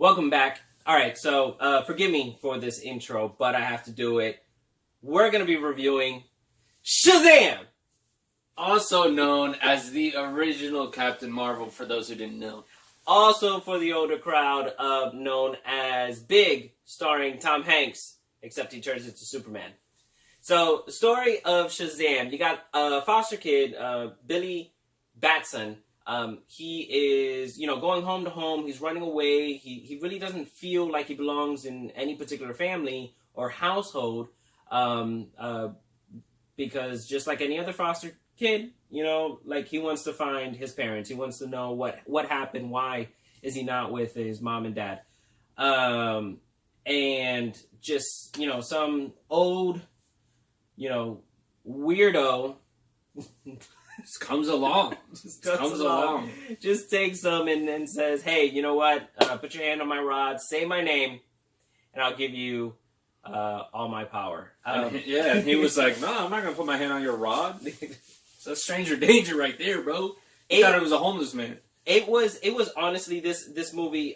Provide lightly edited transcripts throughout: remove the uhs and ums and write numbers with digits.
Welcome back. All right, so forgive me for this intro, but I have to do it. We're going to be reviewing Shazam! Also known as the original Captain Marvel, for those who didn't know. Also for the older crowd, known as Big, starring Tom Hanks, except he turns into Superman. So, the story of Shazam. You got a foster kid, Billy Batson. He is, going home to home. He's running away. He really doesn't feel like he belongs in any particular family or household, because just like any other foster kid, he wants to find his parents. He wants to know what happened. Why is he not with his mom and dad? And just, some old, weirdo Just comes along. Just takes them and says, hey, you know what? Put your hand on my rod, say my name, and I'll give you all my power. And he was like, no, I'm not going to put my hand on your rod. It's a stranger danger right there, bro. He thought it was a homeless man. It was honestly, this movie,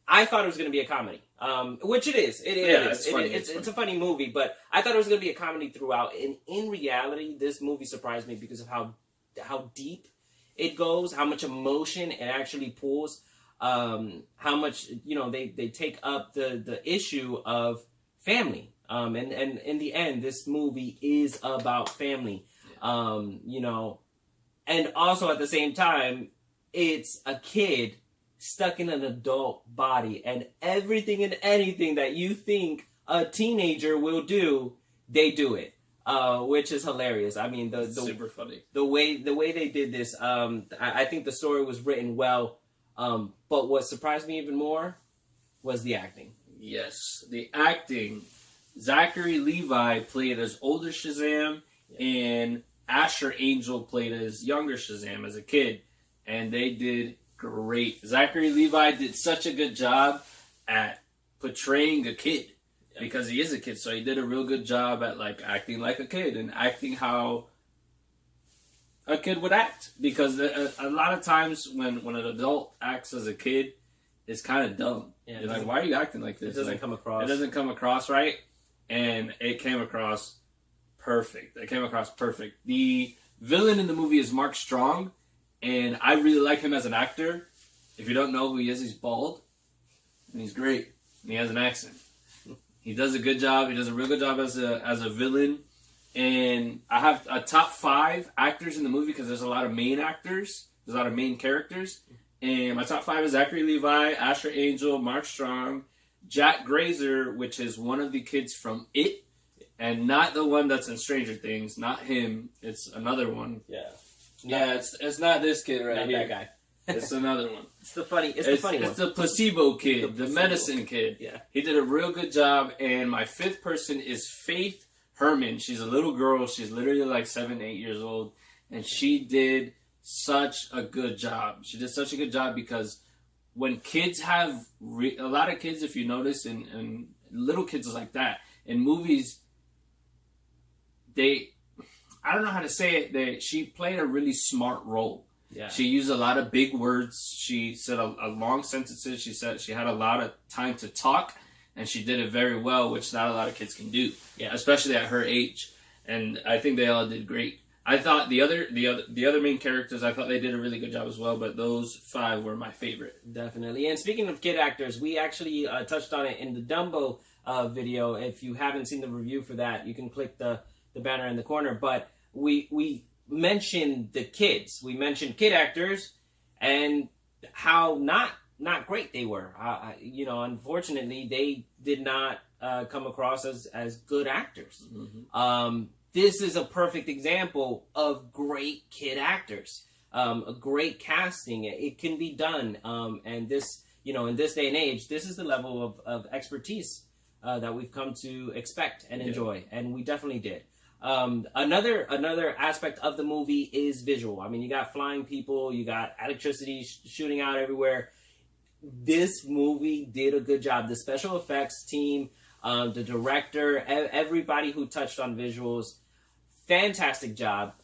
I thought it was going to be a comedy, which it is. It's a funny movie, but I thought it was going to be a comedy throughout. And in reality, this movie surprised me because of how deep it goes, how much emotion it actually pulls, how much they take up the issue of family. And in the end, this movie is about family. And also at the same time, it's a kid stuck in an adult body, and everything and anything that you think a teenager will do, they do it, which is hilarious. I mean, the super funny. The way they did this. I think the story was written well, but what surprised me even more was the acting. Yes, the acting. Zachary Levi played as older Shazam, and Asher Angel played as younger Shazam as a kid, and they did great. Zachary Levi did such a good job at portraying a kid, because he is a kid, so he did a real good job at acting like a kid and acting how a kid would act, because a lot of times when an adult acts as a kid, it's kind of dumb. You're like, why are you acting like this? It doesn't come across. It doesn't come across right, and it came across perfect. The villain in the movie is Mark Strong, and I really like him as an actor. If you don't know who he is, he's bald, and he's great, and he has an accent. He does a good job. He does a real good job as a villain. And I have a top 5 actors in the movie, because there's a lot of main actors. There's a lot of main characters. And my top 5 is Zachary Levi, Asher Angel, Mark Strong, Jack Grazer, which is one of the kids from It, and not the one that's in Stranger Things. Not him. It's another one. It's not this kid right here. That guy. It's another one. It's the funny one. It's the placebo kid, the medicine kid. Yeah. He did a real good job. And my 5th person is Faith Herman. She's a little girl. She's literally like 7, 8 years old. And she did such a good job. She did such a good job, because when kids have... a lot of kids, if you notice, and little kids like that, in movies, I don't know how to say it. She played a really smart role. Yeah. She used a lot of big words. She said a long sentences. She said she had a lot of time to talk, and she did it very well, which not a lot of kids can do. Yeah. Especially at her age. And I think they all did great. I thought the other main characters, I thought they did a really good job as well, but those 5 were my favorite. Definitely. And speaking of kid actors, we actually touched on it in the Dumbo video. If you haven't seen the review for that, you can click the banner in the corner. But we mentioned the kids. We mentioned kid actors and how not great they were. Unfortunately, they did not come across as good actors. Mm-hmm. This is a perfect example of great kid actors. A great casting. It can be done. And this, in this day and age, this is the level of expertise that we've come to expect and enjoy. And we definitely did. Another aspect of the movie is visual. I mean, you got flying people, you got electricity shooting out everywhere. This movie did a good job. The special effects team, the director, everybody who touched on visuals, fantastic job.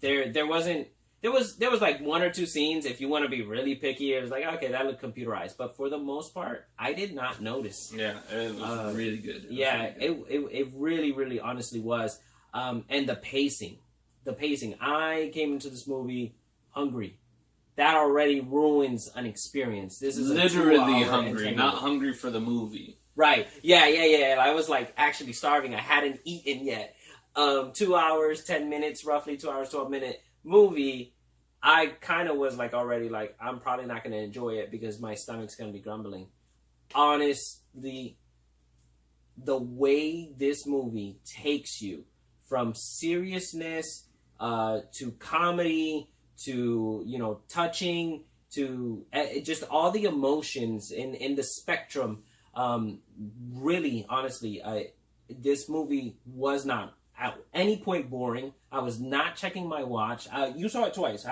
There wasn't There was like one or two scenes. If you want to be really picky, it was like, okay, that looked computerized. But for the most part, I did not notice. Yeah, it was really good. It really, really, honestly was. And the pacing. I came into this movie hungry. That already ruins an experience. This is literally hungry, not hungry for the movie. Right. Yeah. I was like actually starving. I hadn't eaten yet. 2 hours, 10 minutes, roughly 2 hours, 12-minute movie. I kind of was like already like, I'm probably not going to enjoy it because my stomach's going to be grumbling. Honestly, the way this movie takes you from seriousness to comedy to, you know, touching to just all the emotions in the spectrum. Really, honestly, this movie was not at any point boring. I was not checking my watch. You saw it twice.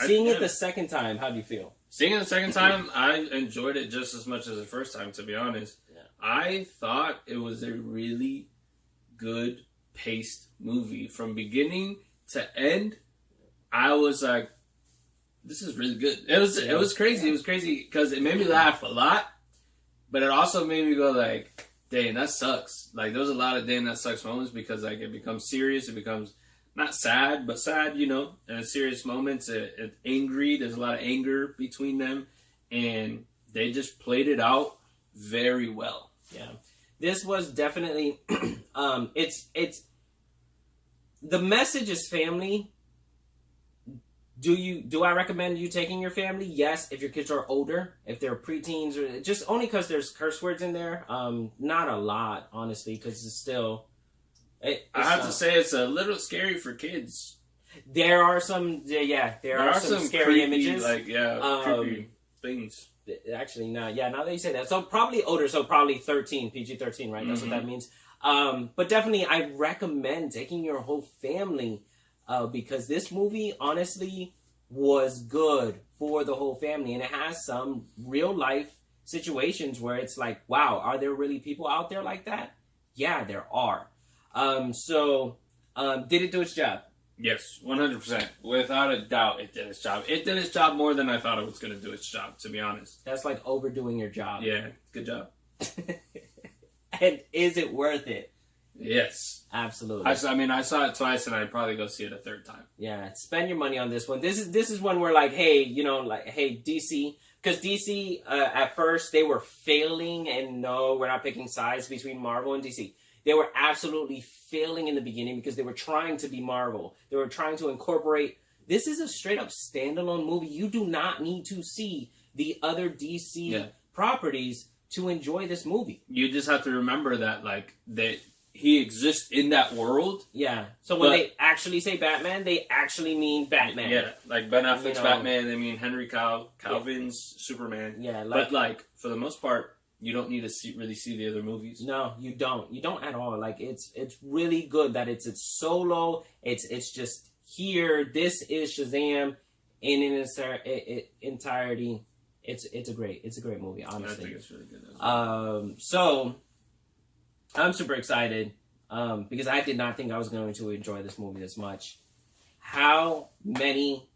Seeing it the second time, how do you feel? Seeing it the second time, I enjoyed it just as much as the first time, to be honest. Yeah. I thought it was a really good paced movie. From beginning to end, I was like, this is really good. It was crazy. It was crazy because it made me laugh a lot, but it also made me go like, dang, that sucks. Like, there was a lot of dang, that sucks moments because, like, it becomes serious. It becomes not sad, but sad, you know, in serious moments. It's angry. There's a lot of anger between them, and they just played it out very well. Yeah. This was definitely, it's, the message is family. Do I recommend you taking your family? Yes, if your kids are older, if they're preteens, or just only because there's curse words in there. Not a lot, honestly, because it's still. I have to say it's a little scary for kids. There are some, there are some scary creepy, images, like creepy things. Actually, now that you say that, so probably older, so probably 13, PG-13, right? That's what that means. But definitely, I recommend taking your whole family. Because this movie, honestly, was good for the whole family. And it has some real-life situations where it's like, wow, are there really people out there like that? Yeah, there are. Did it do its job? Yes, 100%. Without a doubt, it did its job. It did its job more than I thought it was going to do its job, to be honest. That's like overdoing your job. Yeah, good job. And is it worth it? Yes. Absolutely. I saw it twice, and I'd probably go see it a third time. Yeah, spend your money on this one. This is one where, like, hey, DC, because DC, at first, they were failing, and no, we're not picking sides between Marvel and DC. They were absolutely failing in the beginning because they were trying to be Marvel. They were trying to incorporate, this is a straight-up standalone movie. You do not need to see the other DC properties to enjoy this movie. You just have to remember that, like, he exists in that world. Yeah. So when they actually say Batman, they actually mean Batman. Yeah, like Ben Affleck's Batman, they mean Henry Calvin's Superman. Yeah. But, like, for the most part, you don't need to really see the other movies. No, you don't. You don't at all. Like, it's really good that it's solo. It's just here. This is Shazam in its entirety. It's a great movie, honestly. I think it's really good. So I'm super excited because I did not think I was going to enjoy this movie this much. How many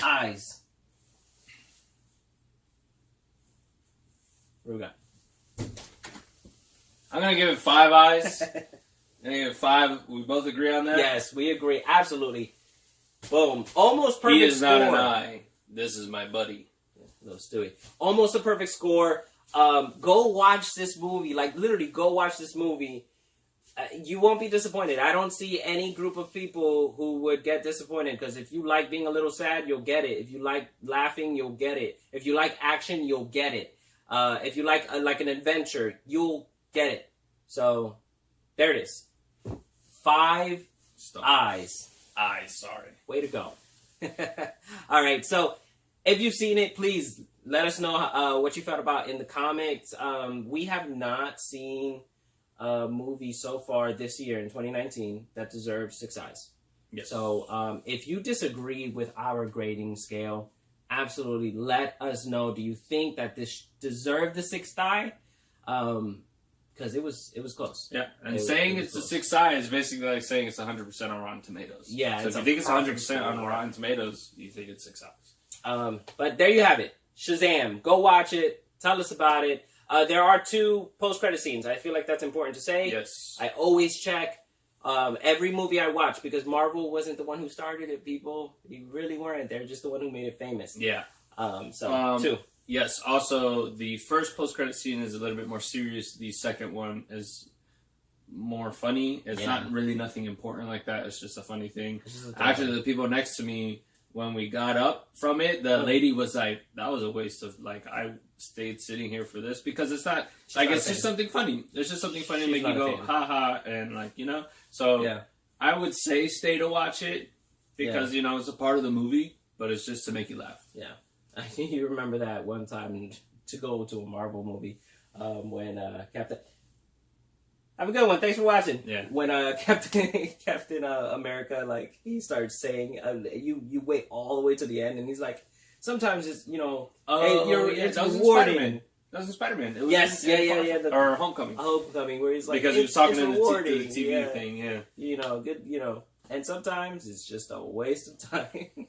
eyes? What do we got? I'm going to give it 5 eyes. I'm going to give it 5. We both agree on that? Yes, we agree. Absolutely. Boom. Almost perfect score. He is not an eye. This is my buddy. Little Stewie. Almost a perfect score. Go watch this movie. Like, literally, go watch this movie. You won't be disappointed. I don't see any group of people who would get disappointed, because if you like being a little sad, you'll get it. If you like laughing, you'll get it. If you like action, you'll get it. If you like an adventure, you'll get it. So, there it is. 5 eyes. Eyes, sorry. Way to go. All right, so if you've seen it, please let us know what you felt about in the comments. We have not seen a movie so far this year in 2019 that deserves 6 eyes. Yes. So if you disagree with our grading scale, absolutely let us know. Do you think that this deserved the 6th eye? because it was close. Yeah, and It saying was it's the close. sixth eye is basically like saying it's 100% on Rotten Tomatoes. Yeah, so it's if you a think it's 100% perfect on score. Rotten Tomatoes, you think it's 6 eyes. But there you have it, Shazam. Go watch it. Tell us about it. There are 2 post-credit scenes. I feel like that's important to say. Yes. I always check every movie I watch because Marvel wasn't the one who started it, people. You really weren't. They're just the one who made it famous. Yeah. So 2. Yes. Also, the first post-credit scene is a little bit more serious. The second one is more funny. It's not really nothing important like that. It's just a funny thing. Actually, the people next to me, when we got up from it, the lady was like, "That was a waste of like I stayed sitting here for this because it's not like it's just something funny. It's just something funny to make you go ha ha and like you know." So I would say stay to watch it because you know it's a part of the movie, but it's just to make you laugh. Yeah, I think you remember that one time to go to a Marvel movie when Captain. Have a good one. Thanks for watching. Yeah. When Captain America, like he starts saying, you wait all the way to the end, and he's like, sometimes it's it's that was rewarding. Spider-Man. That was in Spider-Man. It was Yes, in or Homecoming. Homecoming, where he's like, because he was talking to the rewarding. TV thing. Yeah. Good. And sometimes it's just a waste of time.